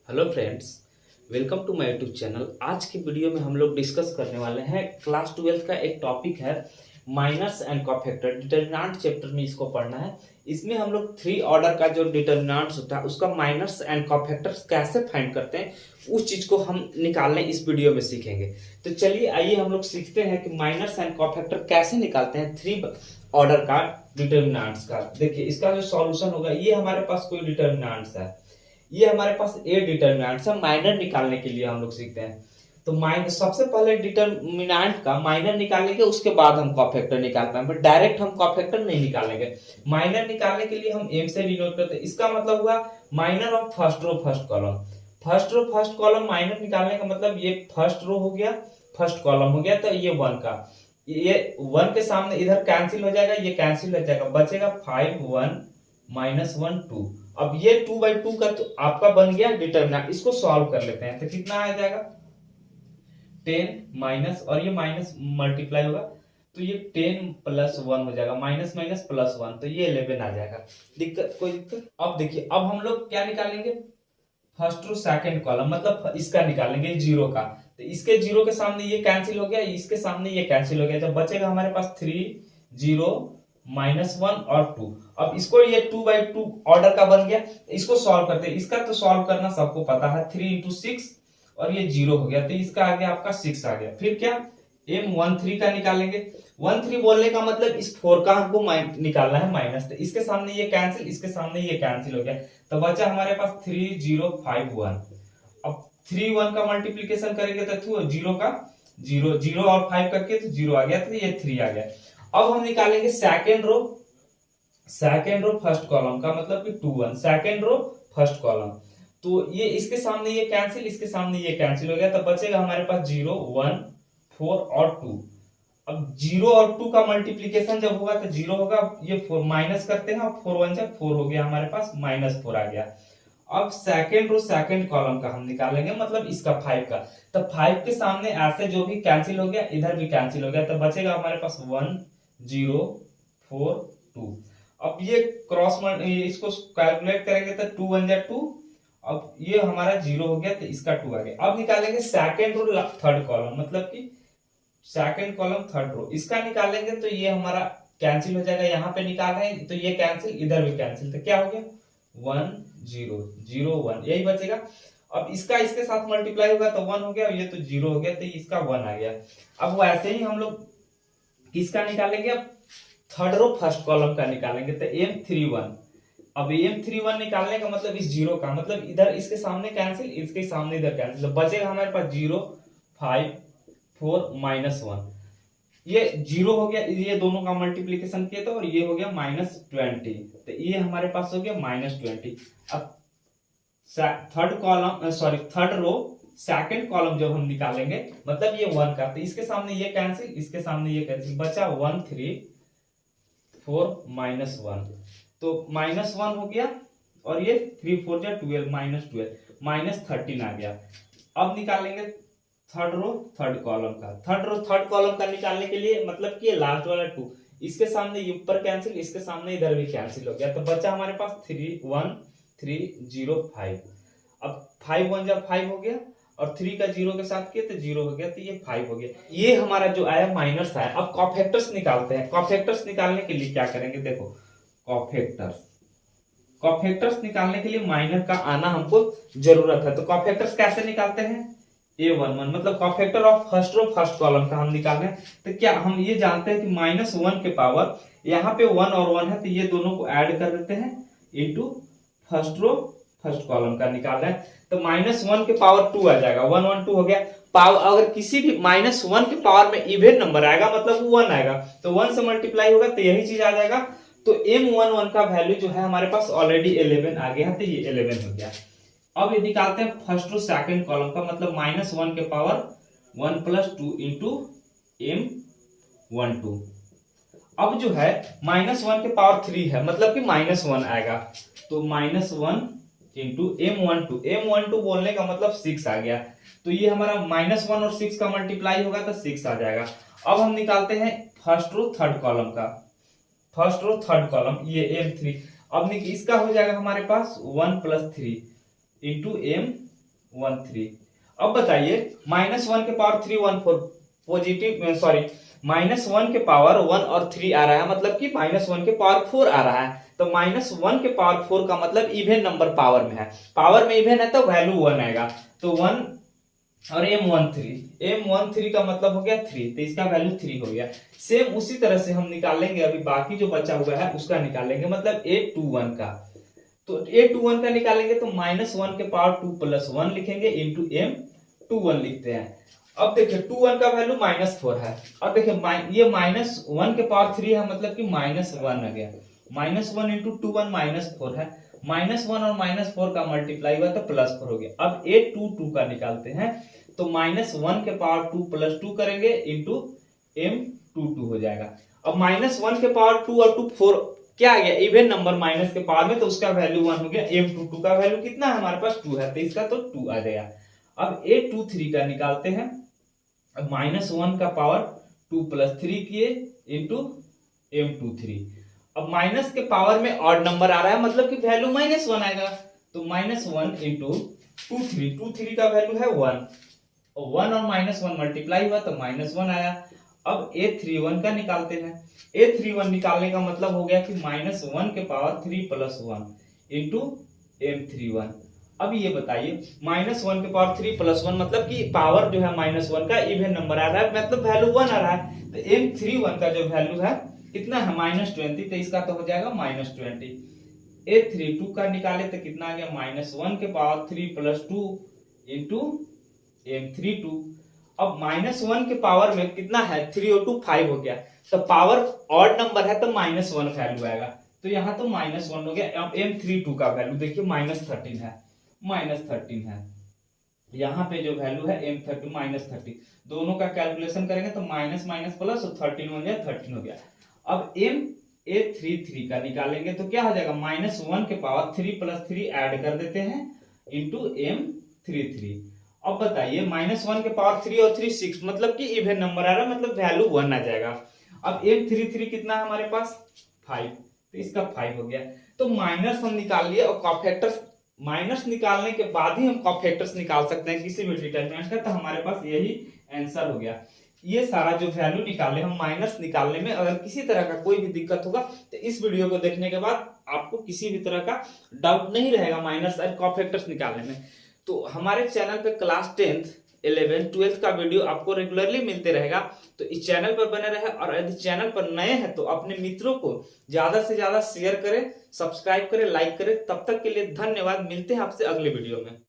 Hello friends, welcome to my YouTube channel. आज की video में हम लोग डिस्कस करने वाले हैं क्लास 12 का एक टॉपिक है minors and cofactor. Determinant chapter में इसको पढ़ना है। इसमें हम लोग थ्री ऑर्डर का जो डिटरमिनेंट्स होता है उसका माइनर्स एंड कोफैक्टर्स कैसे फाइंड करते हैं उस चीज को हम निकालने इस वीडियो में सीखेंगे। तो चलिए आइए हम लोग सीखते हैं कि माइनर्स एंड कोफैक्टर कैसे निकालते हैं थ्री ऑर्डर का डिटरमिनेंट्स का। देखिए इसका जो सॉल्यूशन होगा, ये हमारे पास कोई डिटरमिनेंट्स है, ये हमारे पास ए डिटरमिनेंट्स है। माइनर निकालने के लिए हम लोग सीखते हैं। तो माइनर सबसे पहले डिटरमिनेंट का माइनर निकालेंगे, उसके बाद हम कोफैक्टर निकाल पाएंगे। डायरेक्ट हम कोफैक्टर नहीं निकालेंगे। माइनर निकालने के लिए हम एम से डिनोट करते हैं। इसका मतलब हुआ minor of first row first column. First row first column minor निकालने का मतलब ये फर्स्ट रो हो गया, फर्स्ट कॉलम हो गया, तो ये वन का, ये वन के सामने इधर कैंसिल हो जाएगा, ये कैंसिल हो जाएगा, बचेगा 5 1 -1 2। अब ये 2/2 का तो आपका बन गया डिटरमिनेंट। इसको सॉल्व कर लेते हैं तो कितना आ जाएगा 10 माइनस, और ये माइनस मल्टीप्लाई होगा तो ये 10 + 1 हो जाएगा, माइनस माइनस प्लस 1, तो ये 11 आ जाएगा। दिक्कत कोई दिक्कत? अब देखिए, अब हम लोग क्या निकालेंगे, फर्स्ट रो सेकंड कॉलम, मतलब इसका निकालेंगे जीरो का। तो इसके जीरो के सामने ये कैंसिल हो गया, इसके सामने ये कैंसिल हो गया, जब बचेगा हमारे पास 3 0 -1 और 2। अब इसको ये 2/2 ऑर्डर का बन गया। इसको सॉल्व करते हैं। इसका तो सॉल्व करना सबको पता है, 3 × 6 और ये 0 हो गया, तो इसका आ गया आपका 6 आ गया। फिर क्या M13 का निकालेंगे। 13 बोलने का मतलब इस 4 का हमको निकालना है माइनस। तो इसके सामने ये कैंसिल, इसके सामने ये कैंसिल हो गया, तो बचा हमारे पास 3 0 5 1। अब 3 1 का मल्टीप्लीकेशन करेंगे तो 0 का 0 0 और 5 करके तो 0 आ गया, तो ये 3 आ गया। अब हम निकालेंगे सेकेंड रो फर्स्ट कॉलम का, मतलब कि 2 1 सेकेंड रो फर्स्ट कॉलम। तो ये इसके सामने ये कैंसिल, इसके सामने ये कैंसिल हो गया, तो बचेगा हमारे पास 0 1 4 और 2। अब 0 और 2 का मल्टीप्लीकेशन जब होगा तो 0 होगा, ये 4 माइनस करते हैं, 4 1 जा 4 हो गया, हमारे पास -4 आ गया। अब सेकेंड रो सेकेंड कॉलम का हम निकालेंगे, मतलब इसका 5 का। तो 5 के सामने ऐसे जो भी कैंसिल हो गया, इधर भी कैंसिल हो गया, तो बचेगा हमारे पास 1 0 4 2। अब ये क्रॉस इसको कैलकुलेट करेंगे तो 2 1 जा 2। अब ये हमारा 0 हो गया, तो इसका 2 आ गया। अब निकालेंगे सेकेंड रो थर्ड कॉलम, मतलब कि सेकेंड कॉलम थर्ड रो, इसका निकालेंगे तो ये हमारा कैंसिल हो जाएगा। यहाँ पे निकाल रहे हैं तो ये कैंसिल, इधर भी कैंसिल, तो क्या हो गया 1 0 0 1, यही बचेगा। अब इसका इसके साथ मल्टीप्लाई होगा तो 1 हो गया, ये तो 0 हो गया, तो इसका 1 आ गया। अब वैसे ही हम लोग किसका निकालेंगे, अब थर्ड रो फर्स्ट कॉलम का निकालेंगे, तो M31। अब M31 निकालने का मतलब इस 0 का, मतलब इधर इसके सामने कैंसिल, इसके सामने इधर कैंसिल, तो बचेगा हमारे पास 0 5 4 -1। ये 0 हो गया, ये दोनों का मल्टीप्लीकेशन किया था, और ये हो गया -20, तो ये हमारे पास हो गया -20। अब थर्ड रो सेकंड कॉलम जब हम निकालेंगे, मतलब ये 1 का, तो इसके सामने ये कैंसिल, इसके सामने ये कैंसिल, बचा 1 3 4 -1, तो -1 हो गया, और ये 3 4 जा 12 -12 -13 आ गया। अब निकालेंगे थर्ड रो थर्ड कॉलम का। थर्ड रो थर्ड कॉलम का निकालने के लिए, मतलब कि लास्ट वाला 2, इसके सामने ये ऊपर कैंसिल, इसके सामने इधर भी कैंसिल हो गया, तो बचा हमारे पास 3 1 3 0 5। अब 5 1 जा 5 हो गया, और 3 का 0 के साथ किया तो 0 हो गया, तो ये 5 हो गया। ये हमारा जो आया माइनस आया। अब कोफैक्टर्स निकालते हैं। कोफैक्टर्स निकालने के लिए क्या करेंगे, देखो कोफैक्टर्स निकालने के लिए माइनर का आना हमको जरूरत है। तो कोफैक्टर्स कैसे निकालते हैं, A11, मतलब cofactor of first row first column का हम निकाल रहे हैं। तो क्या हम ये जानते हैं कि -1 के पावर, यहाँ पे 1 और 1 है, तो ये दोनों को ऐड कर देते हैं into first row first column का निकाल रहे हैं, तो -1 के पावर 2 आ जाएगा, 1 1 2 हो गया। पावर अगर किसी भी -1 के पावर में इवन नंबर आएगा, मतलब 1 आएगा, तो 1 से मल्टीप्लाई होगा, तो यही चीज आ जाएगा। तो M11 का वैल्यू जो है हमारे पास ऑलरेडी 11 आ गया है, तो ये 11 हो गया। अब ये निकालते हैं फर्स्ट रो सेकंड कॉलम का, मतलब -1 के पावर 1 + 2 इंटू M12। अब जो है -1 के पावर 3 है, मतलब कि -1 आएगा, तो -1 इंटू M12 बोलने का मतलब 6 आ गया, तो ये हमारा -1 और 6 का मल्टीप्लाई होगा तो 6 आ जाएगा। अब हम निकालते हैं फर्स्ट रो थर्ड कॉलम का। फर्स्ट रो थर्ड कॉलम ये M3। अब इसका हो जाएगा हमारे पास 1 + 3 इंटू 13। अब बताइए -1 के पावर 3 1 4 पॉजिटिव सॉरी -1 के पावर 1 और 3 आ रहा है, मतलब कि -1 के पावर 4 आ रहा है। तो -1 के पावर 4 का मतलब इवन नंबर पावर में है, पावर में इवन है तो वैल्यू 1 आएगा। तो 1 और m13 का मतलब हो गया 3, तो इसका वैल्यू 3 हो गया। सेम उसी तरह से हम निकालेंगे, अभी बाकी जो बचा हुआ है उसका निकालेंगे, मतलब a21 का। तो a21 का निकालेंगे तो -1 के पावर 2 प्लस 1 लिखेंगे इंटू m21 लिखते हैं। अब देखिए 21 का वैल्यू -4 है, और देखिए ये -1 के पावर 3 है, मतलब कि -1 आ गया। -1 इंटू 21 -4 है, -1 और -4 का मल्टीप्लाई हुआ तो +4 हो गया। अब a22 का निकालते हैं, तो -1 के पावर 2 प्लस 2 करेंगे इंटू m22 हो जाएगा। अब -1 के पावर 2 और 2 4 क्या आ गया, इवन नंबर माइनस के पावर में, तो उसका वैल्यू 1 हो गया। m22 का वैल्यू कितना है हमारे पास 2 है, तो इसका तो 2 आ जाएगा। अब a23 का निकालते हैं, अब -1 का पावर 2 प्लस 3 किए इंटू m23। अब माइनस के पावर में ऑड नंबर आ रहा है, मतलब कि वैल्यू -1 आएगा। तो -1 इंटू 23 का वैल्यू है 1, और 1 और -1 मल्टीप्लाई हुआ तो -1 आया। अब a31 का निकालते हैं, a31 निकालने का मतलब हो गया कि -1 के पावर 3 प्लस 1 इंटू m31। अब ये बताइए -1 के पावर 3 प्लस 1 मतलब कि पावर जो है -1 का इवन नंबर आ रहा है, मतलब वैल्यू 1 आ रहा है। तो m31 का जो वैल्यू है कितना है -20, तो इसका तो हो जाएगा -20। a32 का निकाले तो कितना आ गया, -1 के पावर 3 प्लस 2 इंटू m32। अब -1 के पावर में कितना है 3 और 2 5 हो गया, तो पावर ऑड नंबर है तो -1 वैल्यू आएगा, तो यहाँ तो -1 हो गया। अब m32 का वैल्यू देखिए -13 है, -13 है। यहाँ पे जो वैल्यू है m30 दोनों का कैलकुलेशन करेंगे तो माइनस माइनस प्लस 13 हो गया, 13 हो गया। अब a33 का निकालेंगे तो क्या हो जाएगा, -1 के पावर 3 प्लस 3 ऐड कर देते हैं इंटू m33। अब बताइए -1 के पावर 3 और 3 6, मतलब कि इवन नंबर आ रहा है, मतलब वैल्यू 1 आ जाएगा। अब m33 कितना है हमारे पास 5, तो इसका 5 हो गया। तो माइनस हम निकाल लिए, और कॉफैक्टर्स माइनस निकालने के बाद ही हम कॉफैक्टर्स निकाल सकते हैं किसी भी डिटरमिनेंट का, तो हमारे पास यही आंसर हो गया। ये सारा जो वैल्यू निकाले हम माइनस निकालने में, अगर किसी तरह का कोई भी दिक्कत होगा तो इस वीडियो को देखने के बाद आपको किसी भी तरह का डाउट नहीं रहेगा माइनस और कॉफैक्टर्स निकालने में। तो हमारे चैनल पे क्लास 10th 11th 12th का वीडियो आपको रेगुलरली मिलते रहेगा, तो इस चैनल पर बने रहे। और यदि चैनल पर नए हैं तो अपने मित्रों को ज्यादा से ज्यादा शेयर करें, सब्सक्राइब करें, लाइक करें। तब तक के लिए धन्यवाद, मिलते हैं आपसे अगले वीडियो में।